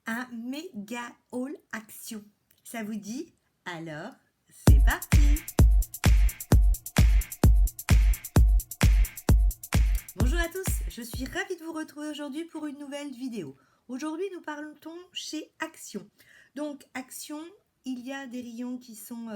un méga haul action. Ça vous dit? Alors, c'est parti! Bonjour à tous, je suis ravie de vous retrouver aujourd'hui pour une nouvelle vidéo. Aujourd'hui, nous parlons chez Action. Donc, Action, il y a des rayons qui sont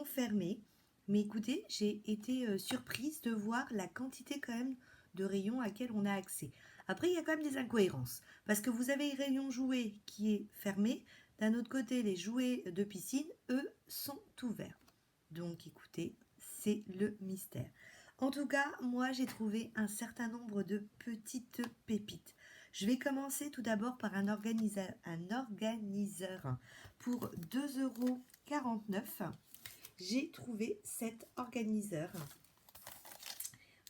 fermés. Mais écoutez, j'ai été surprise de voir la quantité quand même de rayons auxquels on a accès. Après, il y a quand même des incohérences. Parce que vous avez le rayon jouets qui est fermé. D'un autre côté, les jouets de piscine, eux, sont ouverts. Donc, écoutez, c'est le mystère. En tout cas, moi, j'ai trouvé un certain nombre de petites pépites. Je vais commencer tout d'abord par un organiseur pour 2,49 €. J'ai trouvé cet organiseur.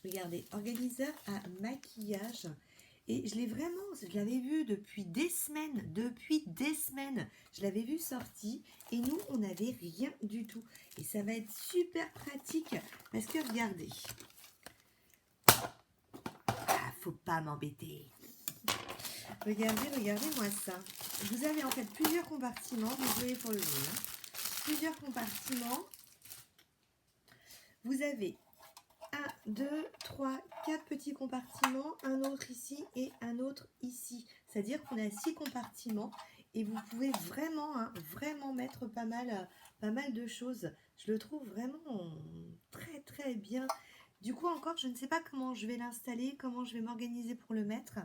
Regardez, organiseur à maquillage. Et je l'avais vu depuis des semaines. Je l'avais vu sorti et nous, on n'avait rien du tout. Et ça va être super pratique parce que regardez. Ah, faut pas m'embêter. Regardez-moi ça. Vous avez en fait plusieurs compartiments. Désolée pour le jeu. Plusieurs compartiments. Vous avez 1, 2, 3, 4 petits compartiments, un autre ici et un autre ici. C'est-à-dire qu'on a 6 compartiments et vous pouvez vraiment, vraiment mettre pas mal de choses. Je le trouve vraiment très très bien. Du coup encore, je ne sais pas comment je vais l'installer, comment je vais m'organiser pour le mettre.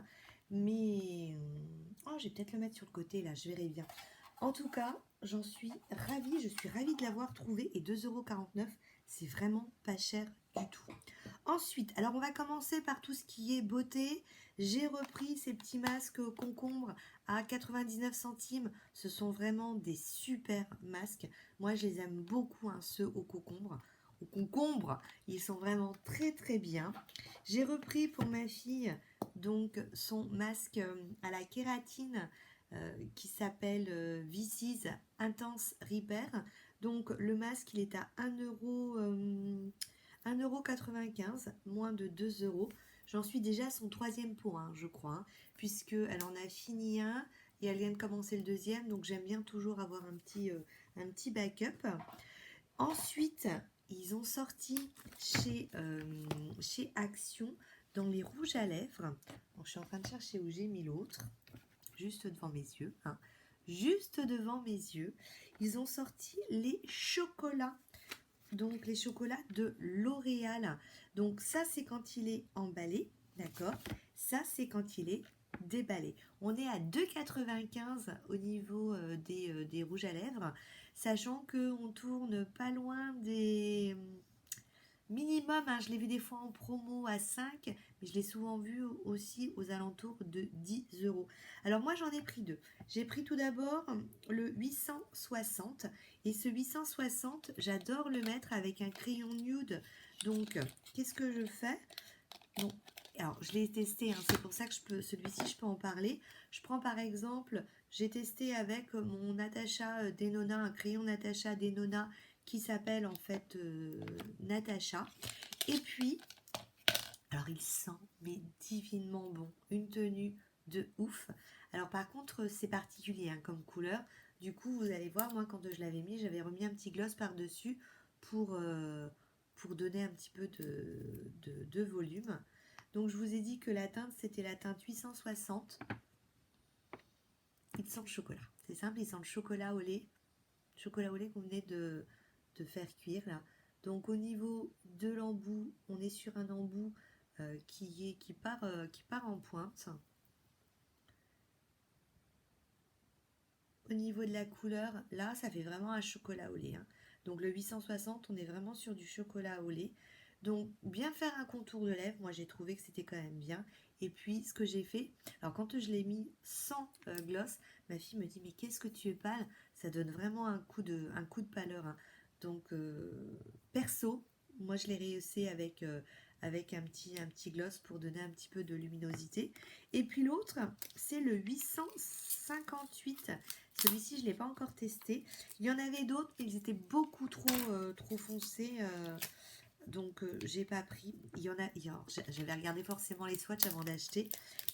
Mais... oh, je vais peut-être le mettre sur le côté là, je verrai bien. En tout cas, j'en suis ravie, je suis ravie de l'avoir trouvé et 2,49 €, c'est vraiment pas cher du tout. Ensuite, alors on va commencer par tout ce qui est beauté. J'ai repris ces petits masques concombres à 99 centimes. Ce sont vraiment des super masques. Moi, je les aime beaucoup, ceux au concombre. Au concombre, ils sont vraiment très très bien. J'ai repris pour ma fille donc son masque à la kératine qui s'appelle Vicis Intense Repair. Donc le masque, il est à 1,95 €, moins de 2 €. J'en suis déjà à son 3e pot, je crois, puisqu'elle en a fini un et elle vient de commencer le 2e, donc j'aime bien toujours avoir un petit backup. Ensuite, ils ont sorti chez Action dans les rouges à lèvres. Bon, je suis en train de chercher où j'ai mis l'autre, juste devant mes yeux. Juste devant mes yeux, ils ont sorti les chocolats. Donc les chocolats de L'Oréal. Donc ça, c'est quand il est emballé, d'accord? Ça, c'est quand il est déballé. On est à 2,95 € au niveau des rouges à lèvres, sachant qu'on tourne pas loin des minimum, je l'ai vu des fois en promo à 5, mais je l'ai souvent vu aussi aux alentours de 10 €. Alors moi, j'en ai pris deux. J'ai pris tout d'abord le 860, et ce 860, j'adore le mettre avec un crayon nude. Donc, qu'est-ce que je fais? Bon, alors, je l'ai testé, c'est pour ça que celui-ci, je peux en parler. Je prends par exemple, j'ai testé avec mon Natasha Denona, un crayon Natasha Denona qui s'appelle en fait Natasha. Et puis, alors il sent mais divinement bon, une tenue de ouf. Alors par contre, c'est particulier comme couleur. Du coup, vous allez voir, moi quand je l'avais mis, j'avais remis un petit gloss par-dessus pour donner un petit peu de volume. Donc je vous ai dit que la teinte, c'était la teinte 860. Il sent le chocolat. C'est simple, il sent le chocolat au lait. Chocolat au lait qu'on venait de faire cuire là. Donc au niveau de l'embout, on est sur un embout qui part en pointe. Au niveau de la couleur, là, ça fait vraiment un chocolat au lait. Donc le 860, on est vraiment sur du chocolat au lait. Donc bien faire un contour de lèvres, moi j'ai trouvé que c'était quand même bien. Et puis ce que j'ai fait, alors quand je l'ai mis sans gloss, ma fille me dit mais qu'est-ce que tu es pâle? Ça donne vraiment un coup de pâleur. Donc perso, moi je l'ai rehaussé avec un petit gloss pour donner un petit peu de luminosité. Et puis l'autre, c'est le 858. Celui-ci, je ne l'ai pas encore testé. Il y en avait d'autres, mais ils étaient beaucoup trop foncés. donc j'ai pas pris. J'avais regardé forcément les swatchs avant d'acheter.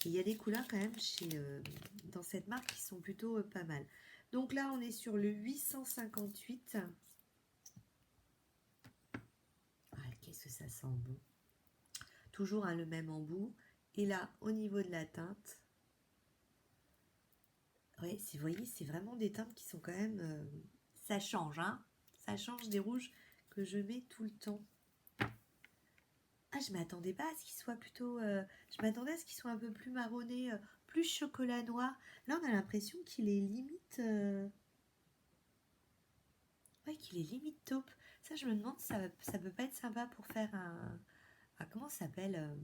Et il y a des couleurs quand même dans cette marque qui sont plutôt pas mal. Donc là, on est sur le 858. Ah, qu'est-ce que ça sent bon. Toujours le même embout. Et là, au niveau de la teinte, ouais, vous voyez, c'est vraiment des teintes qui sont quand même... ça change, hein. Ça change des rouges que je mets tout le temps. Ah, je m'attendais pas à ce qu'il soit plutôt... je m'attendais à ce qu'il soit un peu plus marronné, plus chocolat noir. Là, on a l'impression qu'il est limite... ouais, qu'il est limite taupe. Ça, je me demande si ça peut pas être sympa pour faire un... ah, comment ça s'appelle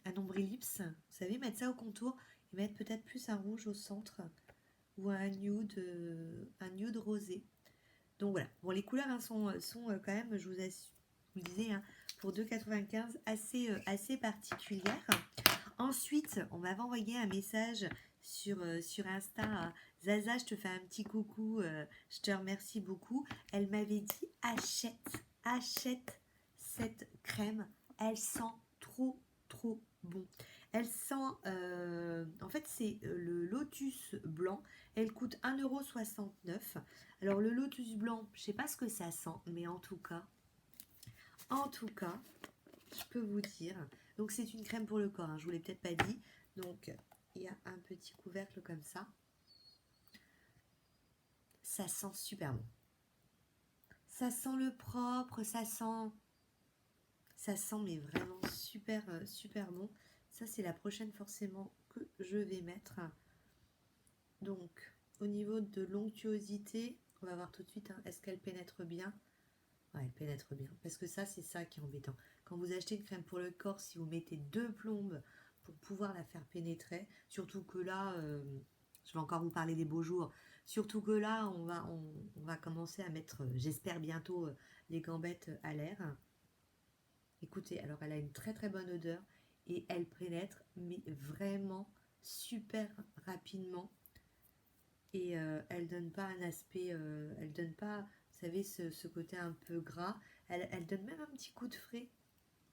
un nombril lips. Vous savez, mettre ça au contour et mettre peut-être plus un rouge au centre ou un nude rosé. Donc voilà. Bon, les couleurs hein, sont quand même, je vous le disais, hein, pour 2,95 assez particulières. Ensuite, on m'avait envoyé un message sur Insta. Zaza, je te fais un petit coucou, je te remercie beaucoup. Elle m'avait dit achète cette crème. Elle sent trop bon. Elle sent, en fait c'est le lotus blanc. Elle coûte 1,69 €. Alors le lotus blanc, je sais pas ce que ça sent, mais en tout cas, je peux vous dire. Donc c'est une crème pour le corps, hein, je vous l'ai peut-être pas dit. Donc il y a un petit couvercle comme ça. Ça sent super bon. Ça sent le propre, ça sent mais vraiment super bon. Ça c'est la prochaine forcément que je vais mettre. Donc au niveau de l'onctuosité, on va voir tout de suite, hein, est-ce qu'elle pénètre bien? Ouais, elle pénètre bien. Parce que ça, c'est ça qui est embêtant. Quand vous achetez une crème pour le corps, si vous mettez 2 plombes pour pouvoir la faire pénétrer, surtout que là, je vais encore vous parler des beaux jours, surtout que là, on va commencer à mettre, j'espère bientôt, les gambettes à l'air. Écoutez, alors elle a une très bonne odeur et elle pénètre, mais vraiment super rapidement. Et elle donne pas un aspect, elle donne pas, vous savez, ce côté un peu gras. Elle donne même un petit coup de frais.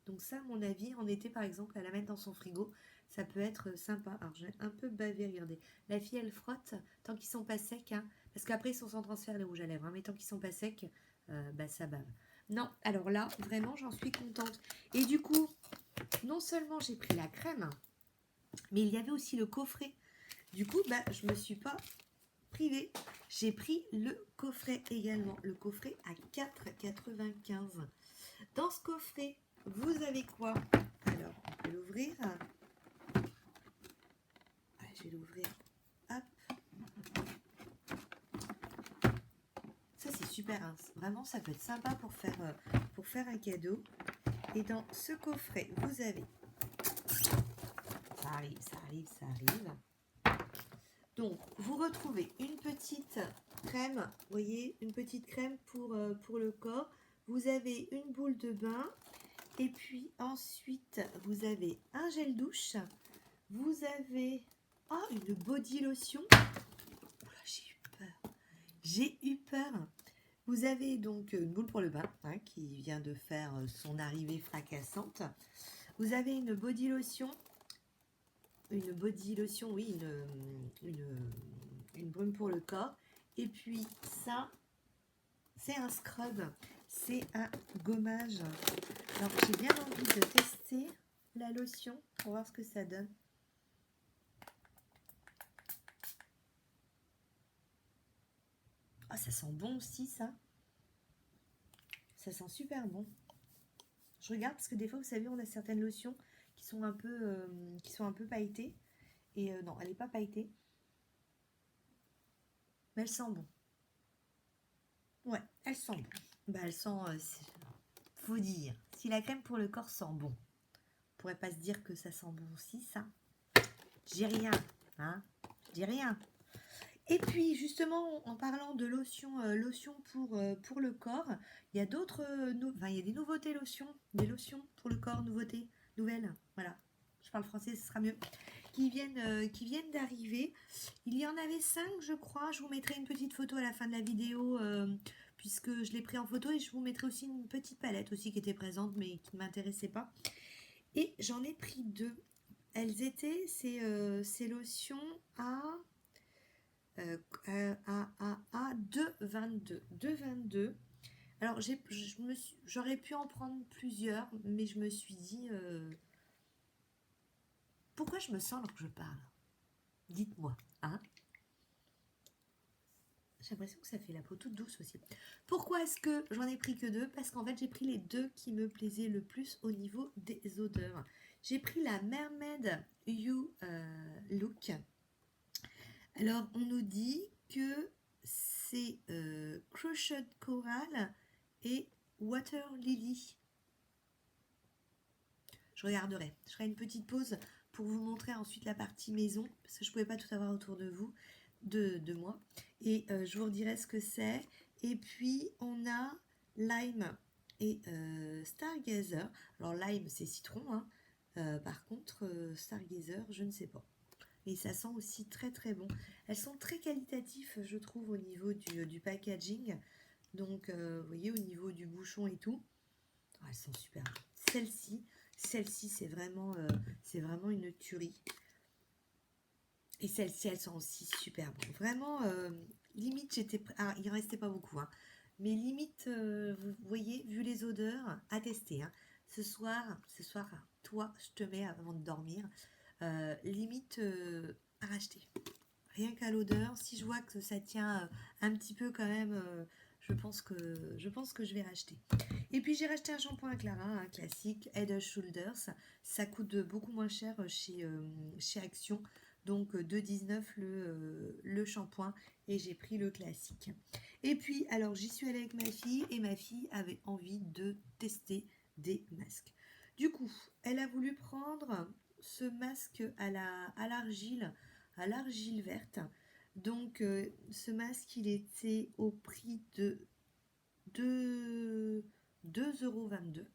Donc ça, à mon avis, en été par exemple, à la mettre dans son frigo, ça peut être sympa. Alors j'ai un peu bavé, regardez. La fille, elle frotte tant qu'ils sont pas secs, hein, parce qu'après ils sont sans transfert les rouges à lèvres, hein, mais tant qu'ils sont pas secs, bah ça bave. Non, alors là, vraiment, j'en suis contente. Et du coup, non seulement j'ai pris la crème, mais il y avait aussi le coffret. Du coup, bah, je me suis pas privée. J'ai pris le coffret également. Le coffret à 4,95 €. Dans ce coffret, vous avez quoi? Alors, on peut l'ouvrir. Je vais l'ouvrir. Hop. Ça, c'est super. Hein. Vraiment, ça peut être sympa pour faire un cadeau. Et dans ce coffret, vous avez... Ça arrive. Donc, vous retrouvez une petite crème, vous voyez, une petite crème pour le corps. Vous avez une boule de bain. Et puis ensuite, vous avez un gel douche. Vous avez une body lotion. Oula, j'ai eu peur. Vous avez donc une boule pour le bain hein, qui vient de faire son arrivée fracassante. Vous avez une body lotion. Oui, une brume pour le corps. Et puis ça, c'est un scrub. C'est un gommage. Alors, j'ai bien envie de tester la lotion pour voir ce que ça donne. Ah, ça sent bon aussi, ça. Ça sent super bon. Je regarde parce que des fois, vous savez, on a certaines lotions qui sont un peu pailletées. Et non, elle n'est pas pailletée. Mais elle sent bon. Ouais, elle sent bon. Bah, elle sent... faut dire, si la crème pour le corps sent bon, on pourrait pas se dire que ça sent bon aussi, ça. J'ai rien, hein. Je dis rien. Et puis justement, en parlant de lotion pour le corps, il y a d'autres, il y a des nouveautés lotions, des lotions pour le corps, nouvelles, voilà. Je parle français, ce sera mieux. Qui viennent d'arriver. Il y en avait 5, je crois. Je vous mettrai une petite photo à la fin de la vidéo, puisque je l'ai pris en photo et je vous mettrai aussi une petite palette aussi qui était présente mais qui ne m'intéressait pas. Et j'en ai pris deux. Elles étaient ces lotions à 2,22. 2,22. Alors j'aurais pu en prendre plusieurs, mais je me suis dit pourquoi je me sens alors que je parle? Dites-moi, hein? J'ai l'impression que ça fait la peau toute douce aussi. Pourquoi est-ce que j'en ai pris que deux? Parce qu'en fait, j'ai pris les deux qui me plaisaient le plus au niveau des odeurs. J'ai pris la Mermaid You Look. Alors, on nous dit que c'est Crushed Coral et Water Lily. Je regarderai. Je ferai une petite pause pour vous montrer ensuite la partie maison, parce que je ne pouvais pas tout avoir autour de vous, de moi. Et je vous redirai ce que c'est. Et puis, on a Lime et Stargazer. Alors, Lime, c'est citron. Hein. Par contre, Stargazer, je ne sais pas. Et ça sent aussi très très bon. Elles sont très qualitatives, je trouve, au niveau du packaging. Donc, vous voyez, au niveau du bouchon et tout. Oh, elles sont super. Celle-ci, c'est vraiment une tuerie. Et celle-ci, elles sont aussi super bonnes. Vraiment, limite, j'étais... Ah, il ne restait pas beaucoup, hein. Mais limite, vous voyez, vu les odeurs, à tester. Hein. Ce soir, toi, je te mets avant de dormir. Limite, à racheter. Rien qu'à l'odeur, si je vois que ça tient un petit peu quand même, je pense que je vais racheter. Et puis j'ai racheté un shampoing à Clara, un classique, Head & Shoulders. Ça coûte beaucoup moins cher chez Action. Donc 2,19 le shampoing et j'ai pris le classique. Et puis alors j'y suis allée avec ma fille et ma fille avait envie de tester des masques. Du coup, elle a voulu prendre ce masque à l'argile verte. Donc ce masque il était au prix de 2,22 €.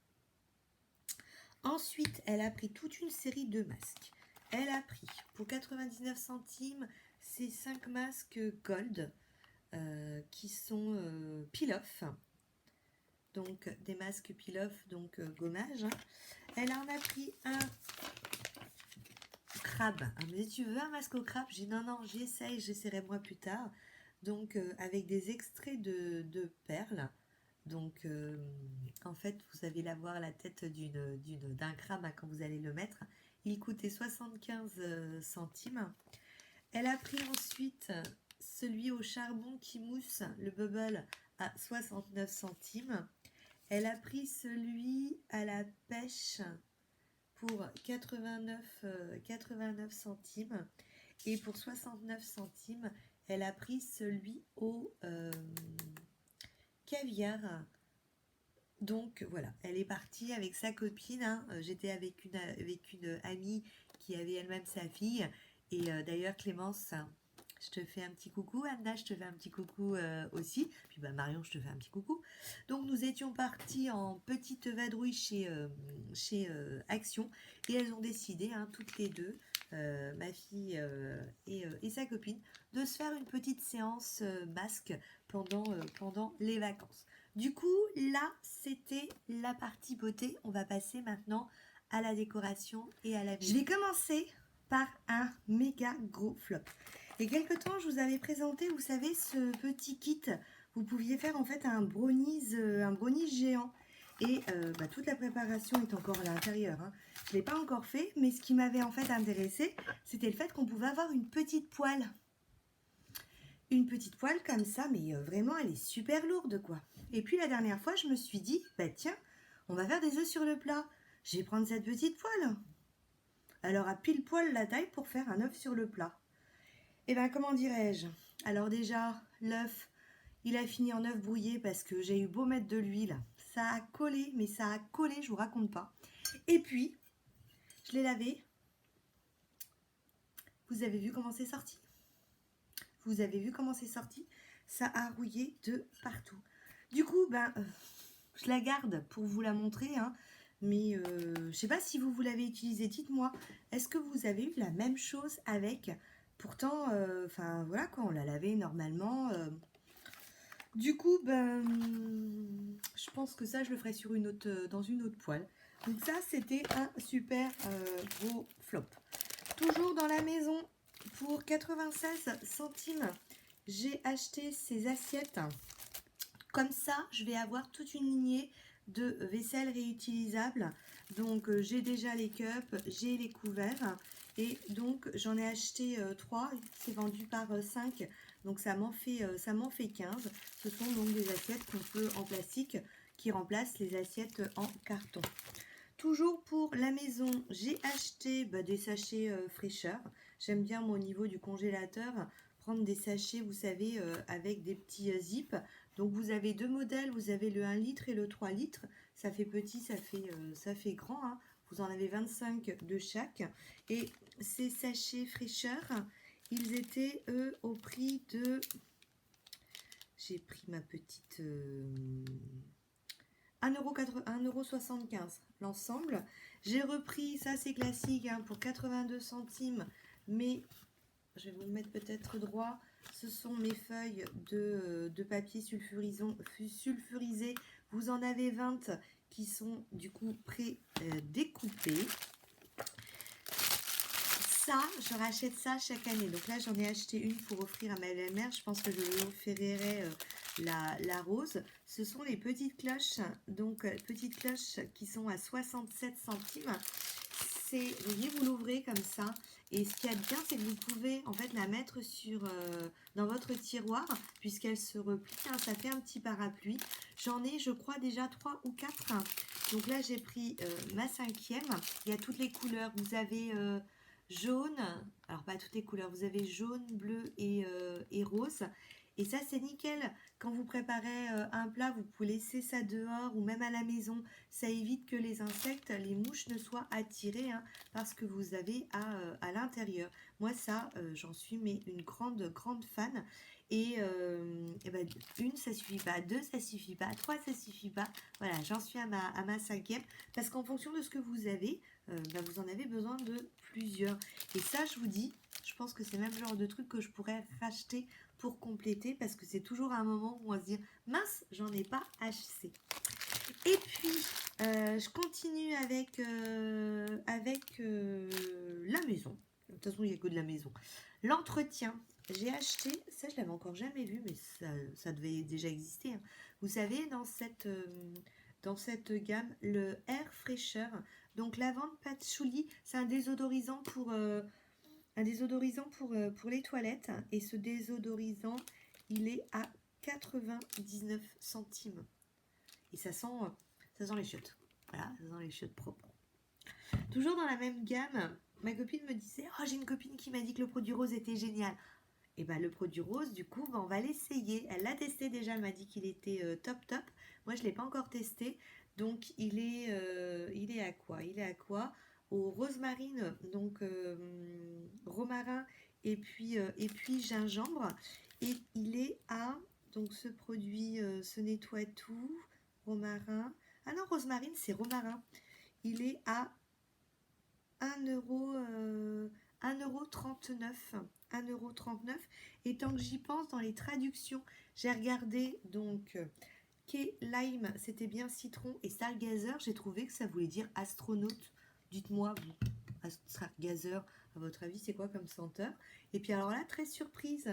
Ensuite, elle a pris toute une série de masques. Elle a pris pour 99 centimes ces 5 masques gold qui sont peel-off. Donc des masques peel-off, donc gommage. Hein. Elle en a pris un crabe. Ah, mais tu veux un masque au crabe? J'ai dit non, j'essaierai moi plus tard. Donc avec des extraits de perles. Donc en fait vous allez voir la tête d'un crabe hein, quand vous allez le mettre. Il coûtait 75 centimes. Elle a pris ensuite celui au charbon qui mousse, le bubble, à 69 centimes. Elle a pris celui à la pêche pour 89 centimes. Et pour 69 centimes, elle a pris celui au caviar. Donc voilà, elle est partie avec sa copine. Hein. J'étais avec une amie qui avait elle-même sa fille. Et d'ailleurs, Clémence, je te fais un petit coucou. Anna, je te fais un petit coucou aussi. Puis bah, Marion, je te fais un petit coucou. Donc nous étions partis en petite vadrouille chez Action. Et elles ont décidé, hein, toutes les deux, ma fille et sa copine, de se faire une petite séance masque pendant les vacances. Du coup, là, c'était la partie beauté. On va passer maintenant à la décoration et à la maison. Je vais commencer par un méga gros flop. Il y a quelques temps, je vous avais présenté, vous savez, ce petit kit. Vous pouviez faire en fait un brownies géant. Et toute la préparation est encore à l'intérieur. Hein. Je ne l'ai pas encore fait, mais ce qui m'avait en fait intéressé, c'était le fait qu'on pouvait avoir une petite poêle. Une petite poêle comme ça, mais vraiment, elle est super lourde, quoi. Et puis, la dernière fois, je me suis dit, bah tiens, on va faire des œufs sur le plat. Je vais prendre cette petite poêle. Alors, à pile poil la taille pour faire un œuf sur le plat. Et bien, comment dirais-je? Alors déjà, l'œuf, il a fini en œuf brouillé parce que j'ai eu beau mettre de l'huile. Ça a collé, mais ça a collé, je vous raconte pas. Et puis, je l'ai lavé. Vous avez vu comment c'est sorti? Vous avez vu comment c'est sorti? Ça a rouillé de partout. Du coup, je la garde pour vous la montrer. Hein, mais je ne sais pas si vous l'avez utilisée. Dites-moi, est-ce que vous avez eu la même chose avec? Pourtant, voilà quoi, on l'a lavé normalement. Du coup, ben, je pense que ça, je le ferai sur une autre, dans une autre poêle. Donc ça, c'était un super gros flop. Toujours dans la maison, pour 96 centimes, j'ai acheté ces assiettes. Comme ça, je vais avoir toute une lignée de vaisselle réutilisable. Donc, j'ai déjà les cups, j'ai les couverts. Et donc, j'en ai acheté 3. C'est vendu par 5. Donc, ça m'en fait 15. Ce sont donc des assiettes qu'on peut en plastique qui remplacent les assiettes en carton. Toujours pour la maison, j'ai acheté des sachets fraîcheur. J'aime bien, moi, au niveau du congélateur, prendre des sachets, vous savez, avec des petits zips. Donc, vous avez deux modèles. Vous avez le 1 litre et le 3 litres. Ça fait petit, ça fait grand, hein. Vous en avez 25 de chaque. Et ces sachets fraîcheur, ils étaient, eux, au prix de... J'ai pris ma petite... 1,75 € l'ensemble. J'ai repris, ça c'est classique, hein, pour 82 centimes, mais je vais vous le mettre peut-être droit. Ce sont mes feuilles de papier sulfurisé. Vous en avez 20 qui sont du coup pré-découpés. Ça, je rachète ça chaque année. Donc là, j'en ai acheté une pour offrir à ma belle-mère. Je pense que je lui offrirai la rose. Ce sont les petites cloches. Donc, petites cloches qui sont à 67 centimes. Vous voyez, vous l'ouvrez comme ça. Et ce qu'il y a de bien, c'est que vous pouvez en fait la mettre dans votre tiroir, puisqu'elle se replie, hein, ça fait un petit parapluie. J'en ai, je crois, déjà 3 ou 4. Donc là, j'ai pris ma 5e. Il y a toutes les couleurs. Vous avez jaune, alors pas toutes les couleurs, vous avez jaune, bleu et rose. Et ça, c'est nickel. Quand vous préparez un plat, vous pouvez laisser ça dehors ou même à la maison. Ça évite que les insectes, les mouches ne soient attirées, hein, parce que vous avez à l'intérieur. Moi, ça, j'en suis mais une grande fan. Et ben, une, ça suffit pas. Deux, ça suffit pas. Trois, ça suffit pas. Voilà, j'en suis à ma 5e. Parce qu'en fonction de ce que vous avez, ben, vous en avez besoin de plusieurs. Et ça, je vous dis, je pense que c'est le même genre de truc que je pourrais racheter pour compléter, parce que c'est toujours un moment où on va se dire mince, j'en ai pas assez. Et puis je continue avec la maison. De toute façon, il n'y a que de la maison. L'entretien, j'ai acheté, ça je l'avais encore jamais vu, mais ça devait déjà exister, hein. Vous savez, dans cette gamme, le Air Fresher, donc lavande patchouli, c'est un désodorisant pour les toilettes. Et ce désodorisant, il est à 99 centimes. Et ça sent les chiottes. Voilà, ça sent les chiottes propres. Toujours dans la même gamme, ma copine me disait « Oh, j'ai une copine qui m'a dit que le produit rose était génial. » Et bien, le produit rose, du coup, on va l'essayer. Elle l'a testé déjà, elle m'a dit qu'il était top. Moi, je ne l'ai pas encore testé. Donc, il est à quoi? Il est à quoi? Au rosemarine, donc romarin et puis gingembre. Et il est à, donc ce produit se nettoie tout, romarin. Ah non, rosemarine, c'est romarin. Il est à 1 euro, 1,39 €. 1,39 €. Et tant que j'y pense, dans les traductions, j'ai regardé donc Key Lime, c'était bien citron, et Stargazer, j'ai trouvé que ça voulait dire astronaute. Dites-moi, vous, Stargazer, à votre avis, c'est quoi comme senteur? Et puis alors là, très surprise,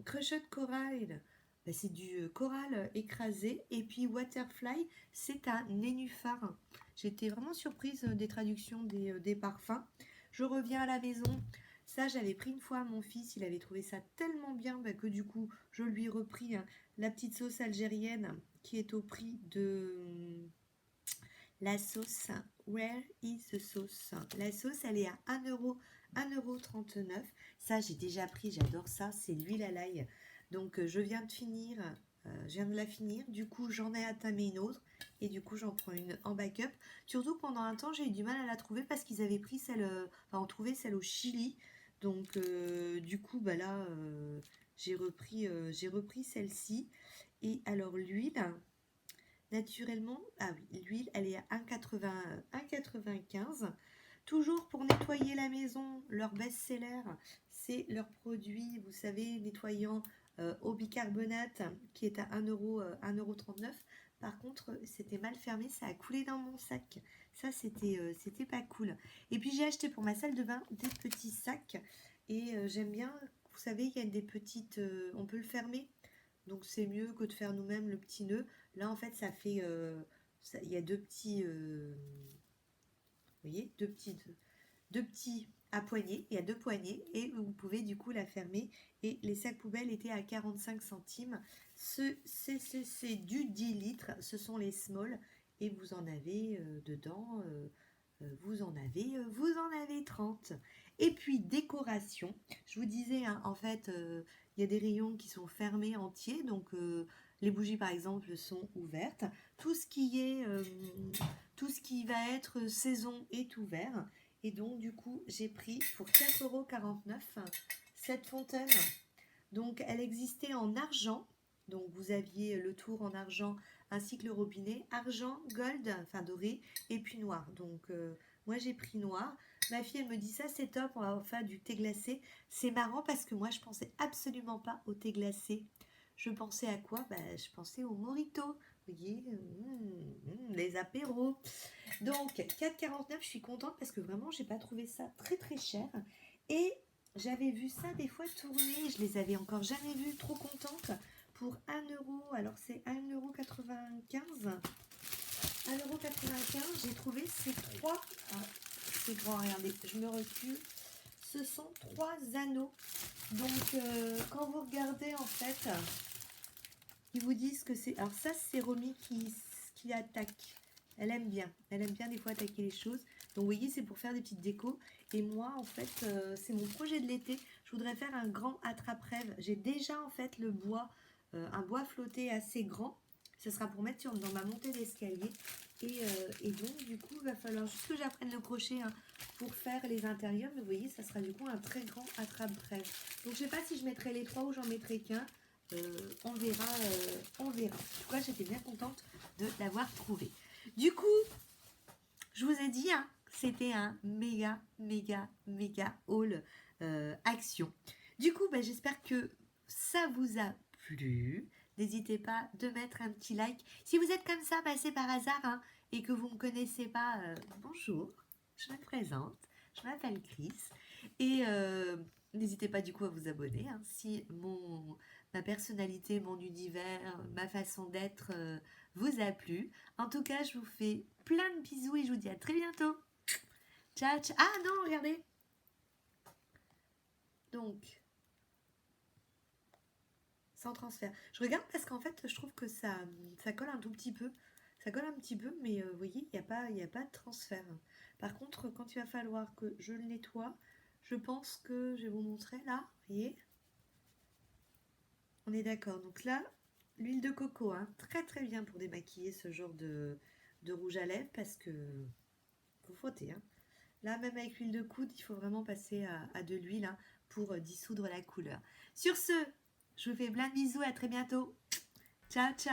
Crushed Coral, ben, c'est du coral écrasé. Et puis Waterfly, c'est un nénuphar. J'étais vraiment surprise des traductions des parfums. Je reviens à la maison. Ça, j'avais pris une fois à mon fils. Il avait trouvé ça tellement bien que du coup, je lui ai repris, hein, la petite sauce algérienne qui est au prix de la sauce. Where is the sauce? La sauce, elle est à 1,39 €. Ça, j'ai déjà pris. J'adore ça. C'est l'huile à l'ail. Donc, je viens de la finir. Du coup, j'en ai attamé une autre. Et du coup, j'en prends une en backup. Surtout que pendant un temps, j'ai eu du mal à la trouver parce qu'ils avaient pris celle... on trouvait celle au Chili. Donc, du coup, bah là, j'ai repris celle-ci. Et alors, l'huile, naturellement... Ah oui, l'huile, elle est à 1,95 €. Toujours pour nettoyer la maison, leur best-seller, c'est leur produit, vous savez, nettoyant au bicarbonate qui est à 1,39 €. Par contre, c'était mal fermé, ça a coulé dans mon sac. Ça, c'était pas cool. Et puis, j'ai acheté pour ma salle de bain des petits sacs. Et j'aime bien, vous savez, il y a des petites... on peut le fermer. Donc, c'est mieux que de faire nous-mêmes le petit nœud. Là, en fait, ça fait... il y a deux petits... vous voyez, deux petits à poignée, il y a deux poignées et vous pouvez du coup la fermer et les sacs poubelles étaient à 45 centimes. C'est du 10 litres, ce sont les small et vous en avez dedans, vous en avez 30. Et puis décoration, je vous disais hein, en fait il y a des rayons qui sont fermés entiers donc les bougies par exemple sont ouvertes. Tout ce qui va être saison est ouvert. Et donc, du coup, j'ai pris pour 4,49 € cette fontaine. Donc, elle existait en argent. Donc, vous aviez le tour en argent ainsi que le robinet. Argent, gold, enfin doré, et puis noir. Donc, moi, j'ai pris noir. Ma fille, elle me dit ça, c'est top, on va faire du thé glacé. C'est marrant parce que moi, je pensais absolument pas au thé glacé. Je pensais à quoi? Je pensais au mojito. Vous voyez, les apéros. Donc, 4,49, je suis contente parce que vraiment, j'ai pas trouvé ça très très cher. Et j'avais vu ça des fois tourner, je les avais encore jamais vus, trop contente. Pour 1 €, alors c'est 1,95 €. 1,95 €, j'ai trouvé ces trois. Ah, c'est grand, regardez, je me recule. Ce sont 3 anneaux. Donc, quand vous regardez en fait, ils vous disent que c'est. Alors, ça, c'est Romy qui attaque. Elle aime bien des fois attaquer les choses. Donc vous voyez, c'est pour faire des petites décos. Et moi, en fait, c'est mon projet de l'été. Je voudrais faire un grand attrape-rêve. J'ai déjà en fait le bois, un bois flotté assez grand. Ce sera pour mettre dans ma montée d'escalier. Et donc, du coup, il va falloir juste que j'apprenne le crochet hein, pour faire les intérieurs. Mais vous voyez, ça sera du coup un très grand attrape-rêve. Donc je sais pas si je mettrai les 3 ou j'en mettrai qu'un. On verra. En tout cas, j'étais bien contente de l'avoir trouvé. Du coup, je vous ai dit, hein, c'était un méga haul action. Du coup, j'espère que ça vous a plu. N'hésitez pas de mettre un petit like. Si vous êtes comme ça, passé par hasard, hein, et que vous ne me connaissez pas, bonjour, je me présente, je m'appelle Chris. Et n'hésitez pas du coup à vous abonner. Hein, si ma personnalité, mon univers, ma façon d'être vous a plu. En tout cas, je vous fais plein de bisous et je vous dis à très bientôt. Ciao, ciao. Ah non, regardez. Donc, sans transfert. Je regarde parce qu'en fait, je trouve que ça colle un tout petit peu. Ça colle un petit peu, mais vous voyez, il n'y a pas de transfert. Par contre, quand il va falloir que je le nettoie, je pense que je vais vous montrer là. Vous voyez? On est d'accord. Donc là, l'huile de coco, hein, très très bien pour démaquiller ce genre de rouge à lèvres parce que faut frotter. Hein. Là, même avec l'huile de coude, il faut vraiment passer à de l'huile hein, pour dissoudre la couleur. Sur ce, je vous fais plein de bisous, à très bientôt. Ciao, ciao.